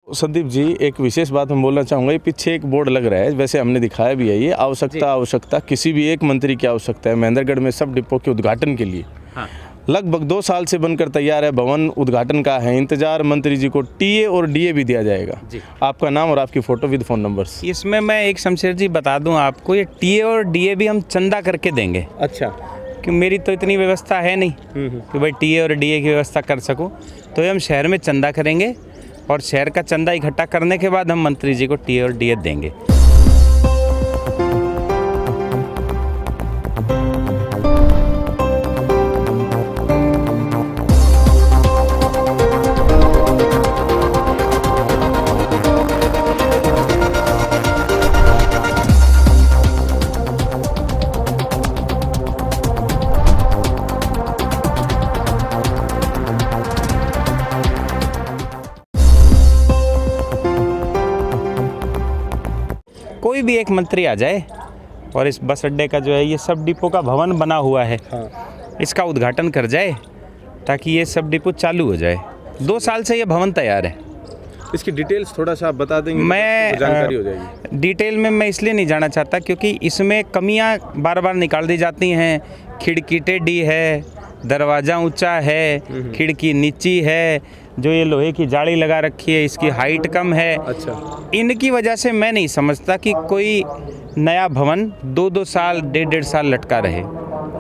संदीप जी, एक विशेष बात मैं बोलना चाहूँगा। ये पीछे एक बोर्ड लग रहा है, वैसे हमने दिखाया भी है। ये आवश्यकता किसी भी एक मंत्री की आवश्यकता है महेंद्रगढ़ में सब डिपो के उद्घाटन के लिए। हाँ। लगभग 2 साल से बनकर तैयार है, भवन उद्घाटन का है इंतजार। मंत्री जी को टीए और डीए भी दिया जाएगा जी। आपका नाम और आपकी फ़ोटो विद फ़ोन नंबर्स। इसमें मैं एक शमशेर जी बता दूं आपको, ये टीए और डीए भी हम चंदा करके देंगे। अच्छा। कि मेरी तो इतनी व्यवस्था है नहीं कि भाई टीए और डीए की व्यवस्था कर सकूं, तो ये हम शहर में चंदा करेंगे और शहर का चंदा इकट्ठा करने के बाद हम मंत्री जी को टीए और डीए देंगे। कोई भी एक मंत्री आ जाए और इस बस अड्डे का जो है ये सब डिपो का भवन बना हुआ है, हाँ। इसका उद्घाटन कर जाए ताकि ये सब डिपो चालू हो जाए। 2 साल से ये भवन तैयार है। इसकी डिटेल्स थोड़ा सा आप बता देंगे मैं तो जानकारी हो जाएगी। डिटेल में मैं इसलिए नहीं जाना चाहता क्योंकि इसमें कमियां बार बार निकाल दी जाती हैं। खिड़की टेढ़ी है, दरवाज़ा ऊंचा है, खिड़की नीची है, जो ये लोहे की जाली लगा रखी है इसकी हाइट कम है। अच्छा। इनकी वजह से मैं नहीं समझता कि कोई नया भवन 2-2 साल 1.5 साल लटका रहे।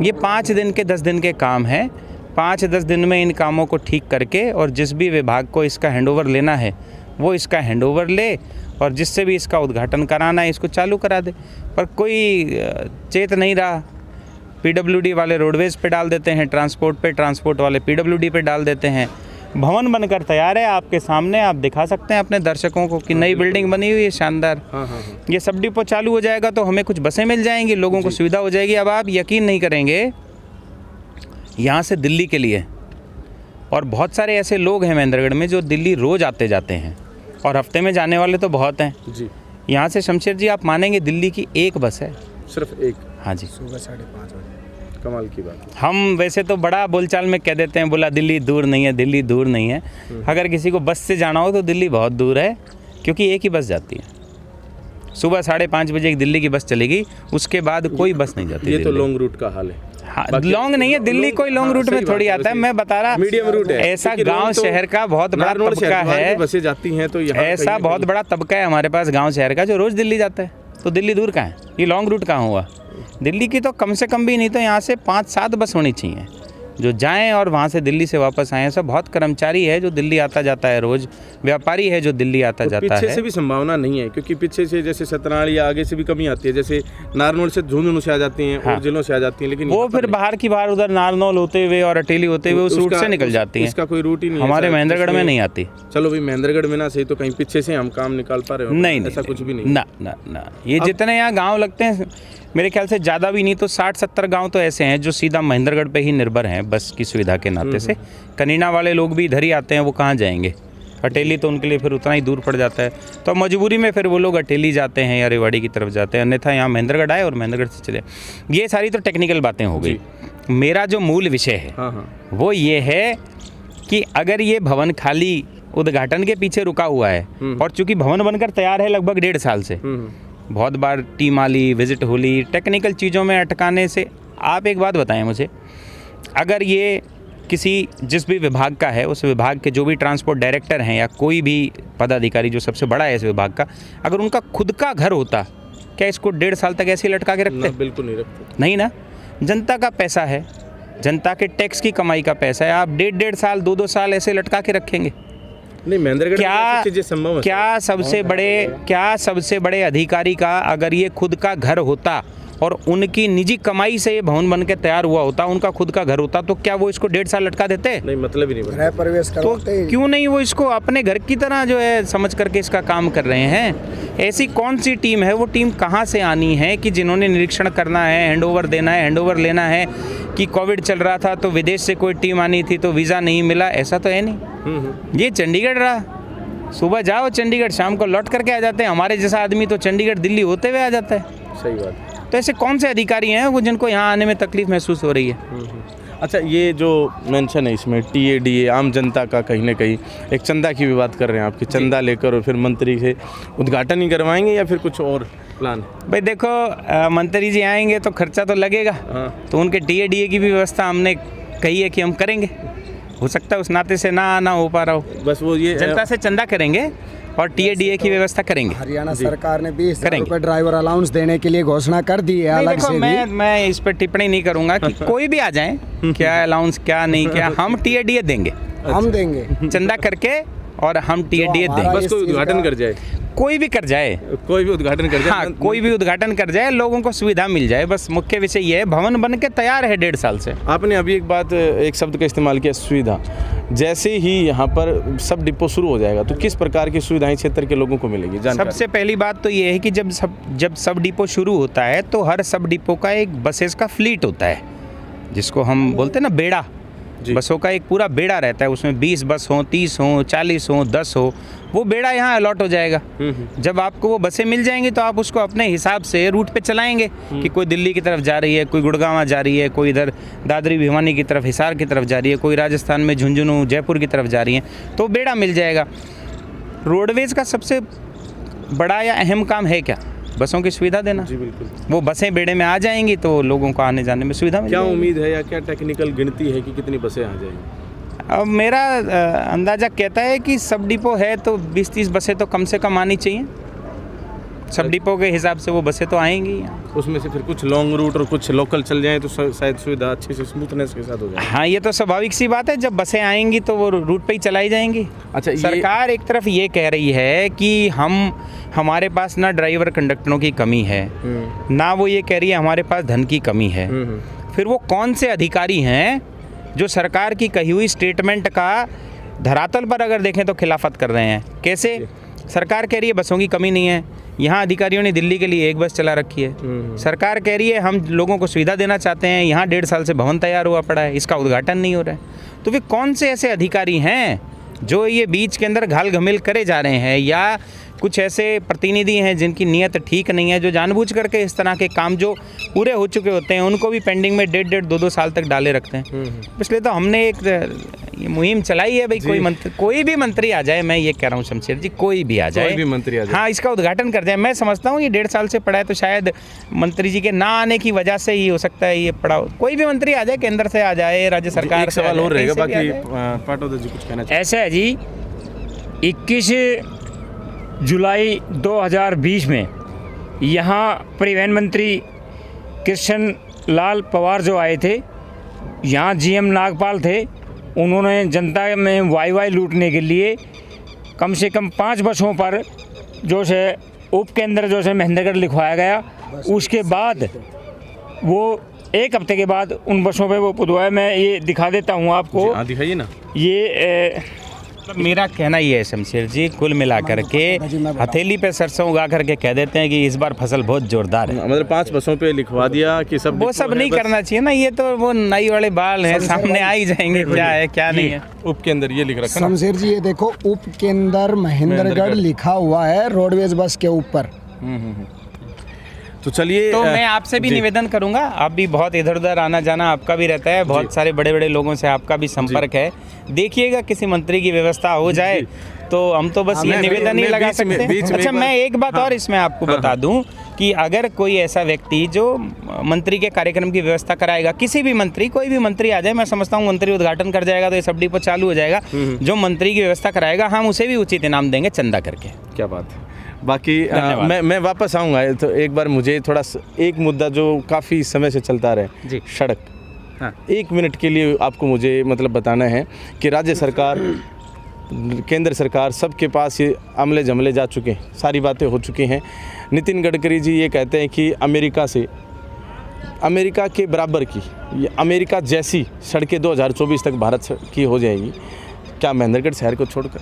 ये 5 दिन के 10 दिन के काम हैं। 5-10 दिन में इन कामों को ठीक करके और जिस भी विभाग को इसका हैंडओवर लेना है वो इसका हैंडओवर ले और जिससे भी इसका उद्घाटन कराना है इसको चालू करा दे। पर कोई चेत नहीं रहा। पीडब्ल्यूडी वाले रोडवेज़ पे डाल देते हैं, ट्रांसपोर्ट वाले पीडब्ल्यूडी पे डाल देते हैं। भवन बनकर तैयार है, आपके सामने आप दिखा सकते हैं अपने दर्शकों को कि नई बिल्डिंग बनी हुई है शानदार। हाँ। ये सब डिपो चालू हो जाएगा तो हमें कुछ बसें मिल जाएंगी, लोगों को सुविधा हो जाएगी। अब आप यकीन नहीं करेंगे, यहाँ से दिल्ली के लिए और बहुत सारे ऐसे लोग हैं महेंद्रगढ़ में जो दिल्ली रोज़ आते जाते हैं और हफ्ते में जाने वाले तो बहुत हैं जी। यहाँ से शमशेर जी आप मानेंगे दिल्ली की एक बस है, सिर्फ एक? हाँ जी। सुबह 5:30 बजे। कमाल की बात। हम वैसे तो बड़ा बोलचाल में कह देते हैं, बोला दिल्ली दूर नहीं है, दिल्ली दूर नहीं है। अगर किसी को बस से जाना हो तो दिल्ली बहुत दूर है क्योंकि एक ही बस जाती है। सुबह 5:30 बजे एक दिल्ली की बस चलेगी, उसके बाद कोई बस नहीं जाती। ये तो लॉन्ग रूट का हाल है। हाँ, लॉन्ग नहीं है दिल्ली, कोई लॉन्ग रूट में थोड़ी आता है। मैं बता रहा मीडियम रूट है। ऐसा गांव शहर का बहुत बड़ा तबका है, बसें जाती हैं तो यहाँ ऐसा बहुत बड़ा तबका है हमारे पास गांव शहर का जो रोज दिल्ली जाता है। तो दिल्ली दूर कहाँ है? ये लॉन्ग रूट कहाँ हुआ? दिल्ली की तो कम से कम भी नहीं तो यहाँ से 5-7 बस होनी चाहिए जो जाएं और वहाँ से दिल्ली से वापस आएँ। सब बहुत कर्मचारी है जो दिल्ली आता जाता है, रोज़ व्यापारी है जो दिल्ली आता जाता है। पीछे से भी संभावना नहीं है क्योंकि पीछे से जैसे सतनाल या आगे से भी कमी आती है, जैसे नारनौल से झुंझुनू से आ जाती हैं। हाँ। और जिलों से आ जाती हैं, लेकिन वो फिर बाहर की बाहर उधर नारनौल होते हुए और अटेली होते हुए उस रूट से निकल जाती है। इसका कोई रूट ही नहीं हमारे महेंद्रगढ़ में नहीं आती। चलो भाई महेंद्रगढ़ में ना सही तो कहीं पीछे से हम काम निकाल पा रहे हो? नहीं, ऐसा कुछ भी नहीं। ना ये जितने यहाँ गाँव लगते हैं मेरे ख्याल से ज़्यादा भी नहीं तो 60-70 गांव तो ऐसे हैं जो सीधा महेंद्रगढ़ पे ही निर्भर हैं बस की सुविधा के नाते से। कनीना वाले लोग भी इधर ही आते हैं, वो कहाँ जाएंगे? अटेली तो उनके लिए फिर उतना ही दूर पड़ जाता है, तो मजबूरी में फिर वो लोग अटेली जाते हैं या रेवाड़ी की तरफ जाते हैं, अन्यथा यहाँ महेंद्रगढ़ आए और महेंद्रगढ़ से चले। ये सारी तो टेक्निकल बातें हो गई। मेरा जो मूल विषय है वो ये है कि अगर ये भवन खाली उद्घाटन के पीछे रुका हुआ है और चूँकि भवन बनकर तैयार है लगभग 1.5 साल से, बहुत बार टीम आली, विजिट होली, टेक्निकल चीज़ों में अटकाने से। आप एक बात बताएं मुझे, अगर ये किसी जिस भी विभाग का है उस विभाग के जो भी ट्रांसपोर्ट डायरेक्टर हैं या कोई भी पदाधिकारी जो सबसे बड़ा है इस विभाग का, अगर उनका खुद का घर होता क्या इसको 1.5 साल तक ऐसे ही लटका के रखते? बिल्कुल नहीं रखते। नहीं ना, जनता का पैसा है, जनता के टैक्स की कमाई का पैसा है। आप 1.5 साल 2-2 साल ऐसे लटका के रखेंगे? नहीं, महेंद्रगढ़ क्या सबसे बड़े अधिकारी का अगर ये खुद का घर होता और उनकी निजी कमाई से ये भवन बन के तैयार हुआ होता, उनका खुद का घर होता, तो क्या वो इसको 1.5 साल लटका देते? नहीं, मतलब ही नहीं बनता। प्रवेश तो क्यों नहीं वो इसको अपने घर की तरह जो है समझ करके इसका काम कर रहे हैं? ऐसी कौन सी टीम है, वो टीम कहाँ से आनी है कि जिन्होंने निरीक्षण करना है, हैंडओवर देना है, हैंडओवर लेना है? कि कोविड चल रहा था तो विदेश से कोई टीम आनी थी तो वीज़ा नहीं मिला, ऐसा तो है नहीं। ये चंडीगढ़ रहा, सुबह जाओ चंडीगढ़, शाम को लौट करके आ जाते हैं। हमारे जैसा आदमी तो चंडीगढ़ दिल्ली होते हुए आ जाता है। सही बात। तो ऐसे कौन से अधिकारी हैं वो जिनको यहाँ आने में तकलीफ महसूस हो रही है? अच्छा, ये जो मेंशन है इसमें TADA आम जनता का, कहीं ना कहीं एक चंदा की भी बात कर रहे हैं आपकी, चंदा लेकर और फिर मंत्री से उद्घाटन ही करवाएंगे या फिर कुछ और प्लान? भाई देखो, मंत्री जी आएंगे तो खर्चा तो लगेगा, तो उनके TADA की भी व्यवस्था हमने कही है कि हम करेंगे। हो सकता है उस नाते से ना आना हो पा रहा हो, बस वो ये जनता से चंदा करेंगे और TADA की व्यवस्था करेंगे। हरियाणा सरकार ने 20,000 रुपए ड्राइवर अलाउंस देने के लिए घोषणा कर दी है। अलग से मैं इस पर टिप्पणी नहीं करूंगा कि कोई भी आ जाए, क्या अलाउंस क्या नहीं क्या, हम TADA देंगे, हम देंगे चंदा करके, और हम TADA देंगे। बस कोई उद्घाटन कर जाए, कोई भी कर जाए, कोई भी उद्घाटन कर जाए, हाँ, कोई भी उद्घाटन कर जाए, लोगों को सुविधा मिल जाए, बस मुख्य विषय ये है। भवन बन के तैयार है 1.5 साल से। आपने अभी एक शब्द का इस्तेमाल किया, सुविधा। जैसे ही यहाँ पर सब डिपो शुरू हो जाएगा तो किस प्रकार की सुविधाएं क्षेत्र के लोगों को मिलेगी? सबसे पहली बात तो ये है कि जब सब डिपो शुरू होता है तो हर सब डिपो का एक बसेस का फ्लीट होता है, जिसको हम बोलते हैं ना बेड़ा। बसों का एक पूरा बेड़ा रहता है, उसमें 20 बस हो, 30 हो, 40 हो, 10 हो, वो बेड़ा यहाँ अलॉट हो जाएगा। जब आपको वो बसें मिल जाएंगी तो आप उसको अपने हिसाब से रूट पे चलाएंगे कि कोई दिल्ली की तरफ जा रही है, कोई गुड़गांव जा रही है, कोई इधर दादरी भिवानी की तरफ, हिसार की तरफ जा रही है, कोई राजस्थान में झुंझुनू जयपुर की तरफ जा रही है, तो बेड़ा मिल जाएगा। रोडवेज़ का सबसे बड़ा या अहम काम है क्या? बसों की सुविधा देना। जी बिल्कुल। वो बसें बेड़े में आ जाएंगी तो लोगों को आने जाने में सुविधा मिल क्या जाएगी। उम्मीद है या क्या टेक्निकल गिनती है कि कितनी बसें आ जाएंगी? अब मेरा अंदाज़ा कहता है कि सब डिपो है तो 20-30 बसें तो कम से कम आनी चाहिए। सब डिपो के हिसाब से वो बसें तो आएंगी यहाँ। उसमें से फिर कुछ लॉन्ग रूट और कुछ लोकल चल जाए तो शायद सुविधा अच्छे से स्मूथनेस के साथ हो जाए। हाँ, ये तो स्वाभाविक सी बात है, जब बसें आएंगी तो वो रूट पे ही चलाई जाएंगी। अच्छा, सरकार एक तरफ ये कह रही है कि हमारे पास ना ड्राइवर कंडक्टरों की कमी है, ना वो ये कह रही है हमारे पास धन की कमी है। फिर वो कौन से अधिकारी हैं जो सरकार की कही हुई स्टेटमेंट का धरातल पर अगर देखें तो खिलाफत कर रहे हैं? कैसे? सरकार कह रही है बसों की कमी नहीं है, यहाँ अधिकारियों ने दिल्ली के लिए एक बस चला रखी है। सरकार कह रही है हम लोगों को सुविधा देना चाहते हैं, यहाँ 1.5 साल से भवन तैयार हुआ पड़ा है, इसका उद्घाटन नहीं हो रहा है। तो वे कौन से ऐसे अधिकारी हैं जो ये बीच के अंदर घाल घमेल करे जा रहे हैं, या कुछ ऐसे प्रतिनिधि हैं जिनकी नीयत ठीक नहीं है, जो जानबूझ करके इस तरह के काम जो पूरे हो चुके होते हैं उनको भी पेंडिंग में 1.5, 2 साल तक डाले रखते हैं। इसलिए तो हमने एक ये मुहिम चलाई है भाई, कोई भी मंत्री आ जाए, मैं ये कह रहा हूँ शमशेर जी, कोई भी आ जाए, कोई भी मंत्री आ जाए, हाँ, इसका उद्घाटन कर जाए। मैं समझता हूँ ये 1.5 साल से पड़ा है तो शायद मंत्री जी के ना आने की वजह से ही हो सकता है ये पड़ा। कोई भी मंत्री आ जाए, केंद्र से आ जाए, राज्य सरकार। एक सवाल और रहेगा, बाकी पाटोदा जी कुछ कहना चाहिए। ऐसा है जी, 21 जुलाई 2020 में यहाँ परिवहन मंत्री कृष्ण लाल पंवार जो आए थे, यहाँ GM नागपाल थे, उन्होंने जनता में वाई लूटने के लिए कम से कम 5 बसों पर जो है उप केंद्र जो है महेंद्रगढ़ लिखवाया गया। उसके बाद वो 1 हफ्ते के बाद उन बसों पे वो पुदवाया। मैं ये दिखा देता हूँ आपको, दिखाइए ना। ये मेरा कहना ये है शमशेर जी, कुल मिला करके हथेली पे सरसों उगा करके कह देते हैं कि इस बार फसल बहुत जोरदार है। मतलब 5 बसों पे लिखवा दिया कि सब, वो सब नहीं करना चाहिए ना, ये तो वो नई वाले बाल हैं, सामने आ ही जाएंगे क्या है क्या नहीं है। उप के अंदर ये लिख रखा है। शमशेर जी ये देखो, उप के अंदर महेंद्रगढ़ लिखा हुआ है रोडवेज बस के ऊपर। तो चलिए, तो मैं आपसे भी निवेदन करूंगा, आप भी बहुत इधर उधर आना जाना आपका भी रहता है, बहुत सारे बड़े बड़े लोगों से आपका भी संपर्क है, देखिएगा किसी मंत्री की व्यवस्था हो जाए तो हम तो बस ये निवेदन ही लगा सकते हैं। अच्छा, मैं एक बात और इसमें आपको बता दूं कि अगर कोई ऐसा व्यक्ति जो मंत्री के कार्यक्रम की व्यवस्था कराएगा, किसी भी मंत्री, कोई भी मंत्री आ जाए, मैं समझता हूँ मंत्री उद्घाटन कर जाएगा तो ये सब डिपो चालू हो जाएगा। जो मंत्री की व्यवस्था कराएगा हम उसे भी उचित इनाम देंगे चंदा करके। क्या बात है। बाकी मैं वापस आऊँगा, तो एक बार मुझे थोड़ा एक मुद्दा जो काफ़ी समय से चलता रहे जी, सड़क। हाँ, 1 मिनट के लिए आपको मुझे मतलब बताना है कि राज्य सरकार, केंद्र सरकार, सबके पास ये अमले जमले जा चुके हैं, सारी बातें हो चुकी हैं। नितिन गडकरी जी ये कहते हैं कि अमेरिका के बराबर की, ये अमेरिका जैसी सड़कें 2024 तक भारत की हो जाएगी। क्या महेंद्रगढ़ शहर को छोड़कर?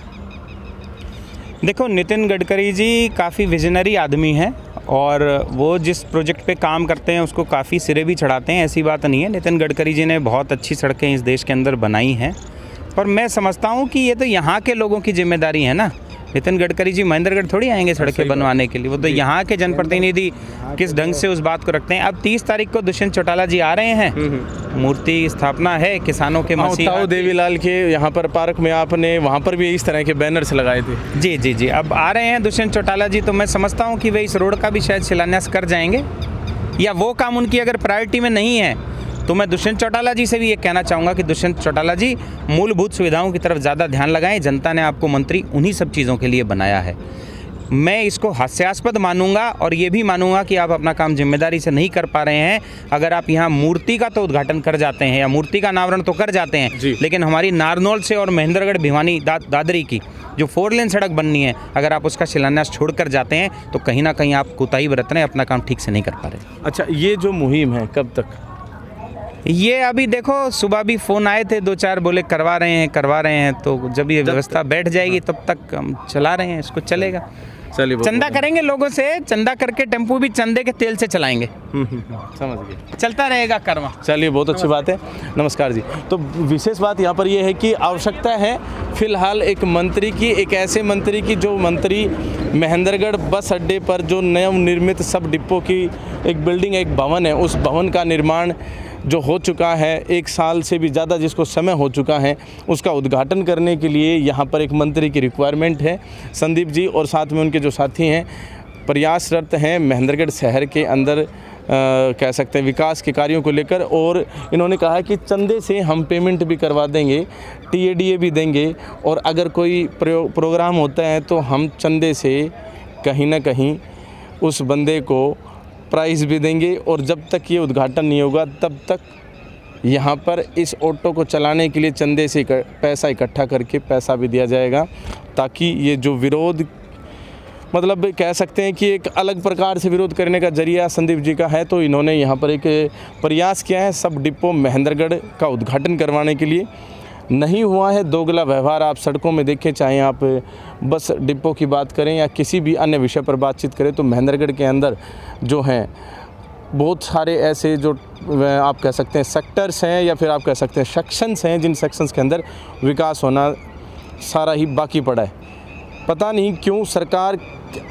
देखो, नितिन गडकरी जी काफ़ी विजनरी आदमी हैं और वो जिस प्रोजेक्ट पे काम करते हैं उसको काफ़ी सिरे भी चढ़ाते हैं, ऐसी बात नहीं है। नितिन गडकरी जी ने बहुत अच्छी सड़कें इस देश के अंदर बनाई हैं, पर मैं समझता हूँ कि ये तो यहाँ के लोगों की जिम्मेदारी है ना। नितिन गडकरी जी महेंद्रगढ़ थोड़ी आएंगे सड़कें बनवाने के लिए, वो तो यहाँ के जनप्रतिनिधि किस ढंग से उस बात को रखते हैं। अब 30 तारीख को दुष्यंत चौटाला जी आ रहे हैं, मूर्ति स्थापना है किसानों के मसीहा ताऊ देवीलाल के यहाँ पर पार्क में आपने वहाँ पर भी इस तरह के बैनर्स लगाए थे। जी जी जी, अब आ रहे हैं दुष्यंत चौटाला जी, तो मैं समझता हूँ कि वे इस रोड का भी शायद शिलान्यास कर जाएंगे, या वो काम उनकी अगर प्रायोरिटी में नहीं है तो मैं दुष्यंत चौटाला जी से भी ये कहना चाहूँगा कि दुष्यंत चौटाला जी मूलभूत सुविधाओं की तरफ ज़्यादा ध्यान लगाएं। जनता ने आपको मंत्री उन्हीं सब चीज़ों के लिए बनाया है। मैं इसको हास्यास्पद मानूंगा और ये भी मानूंगा कि आप अपना काम जिम्मेदारी से नहीं कर पा रहे हैं। अगर आप यहाँ मूर्ति का तो उद्घाटन कर जाते हैं या मूर्ति का अनावरण तो कर जाते हैं, लेकिन हमारी नारनौल से और महेंद्रगढ़ भिवानी दादरी की जो 4 लेन सड़क बननी है, अगर आप उसका शिलान्यास छोड़ कर जाते हैं तो कहीं ना कहीं आप कोताही बरत रहे हैं, अपना काम ठीक से नहीं कर पा रहे। अच्छा, ये जो मुहिम है कब तक? ये अभी देखो, सुबह भी फ़ोन आए थे 2-4, बोले करवा रहे हैं, तो जब ये व्यवस्था बैठ जाएगी तब तक हम चला रहे हैं, इसको चलेगा। चलिए, चंदा करेंगे लोगों से, चंदा करके टेम्पो भी चंदे के तेल से चलाएंगे। समझ गए, चलता रहेगा कर्मा। चलिए, बहुत अच्छी बात है। नमस्कार जी। तो विशेष बात यहाँ पर ये है कि आवश्यकता है फिलहाल एक मंत्री की, एक ऐसे मंत्री की जो मंत्री महेंद्रगढ़ बस अड्डे पर जो नवनिर्मित सब डिपो की एक बिल्डिंग, एक भवन है, उस भवन का निर्माण जो हो चुका है 1 साल से भी ज़्यादा जिसको समय हो चुका है, उसका उद्घाटन करने के लिए यहाँ पर एक मंत्री की रिक्वायरमेंट है। संदीप जी और साथ में उनके जो साथी हैं प्रयासरत हैं महेंद्रगढ़ शहर के अंदर कह सकते हैं विकास के कार्यों को लेकर, और इन्होंने कहा है कि चंदे से हम पेमेंट भी करवा देंगे, TADA भी देंगे, और अगर कोई प्रोग्राम होता है तो हम चंदे से कहीं ना कहीं उस बंदे को प्राइज़ भी देंगे, और जब तक ये उद्घाटन नहीं होगा तब तक यहाँ पर इस ऑटो को चलाने के लिए चंदे से पैसा इकट्ठा करके पैसा भी दिया जाएगा, ताकि ये जो विरोध मतलब कह सकते हैं कि एक अलग प्रकार से विरोध करने का जरिया संदीप जी का है। तो इन्होंने यहाँ पर एक प्रयास किया है सब डिपो महेंद्रगढ़ का उद्घाटन करवाने के लिए। नहीं हुआ है दोगला व्यवहार आप सड़कों में देखें, चाहे आप बस डिपो की बात करें या किसी भी अन्य विषय पर बातचीत करें, तो महेंद्रगढ़ के अंदर जो हैं बहुत सारे ऐसे जो आप कह सकते हैं सेक्टर्स हैं या फिर आप कह सकते हैं सेक्शंस हैं, जिन सेक्शंस के अंदर विकास होना सारा ही बाकी पड़ा है। पता नहीं क्यों सरकार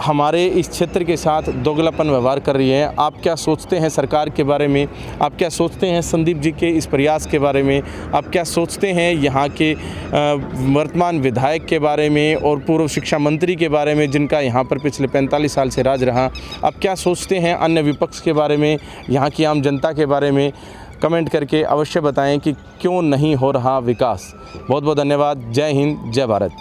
हमारे इस क्षेत्र के साथ दोगलापन व्यवहार कर रही है। आप क्या सोचते हैं सरकार के बारे में? आप क्या सोचते हैं संदीप जी के इस प्रयास के बारे में? आप क्या सोचते हैं यहाँ के वर्तमान विधायक के बारे में और पूर्व शिक्षा मंत्री के बारे में, जिनका यहाँ पर पिछले 45 साल से राज रहा? आप क्या सोचते हैं अन्य विपक्ष के बारे में, यहाँ की आम जनता के बारे में? कमेंट करके अवश्य बताएं कि क्यों नहीं हो रहा विकास। बहुत बहुत धन्यवाद। जय हिंद, जय भारत।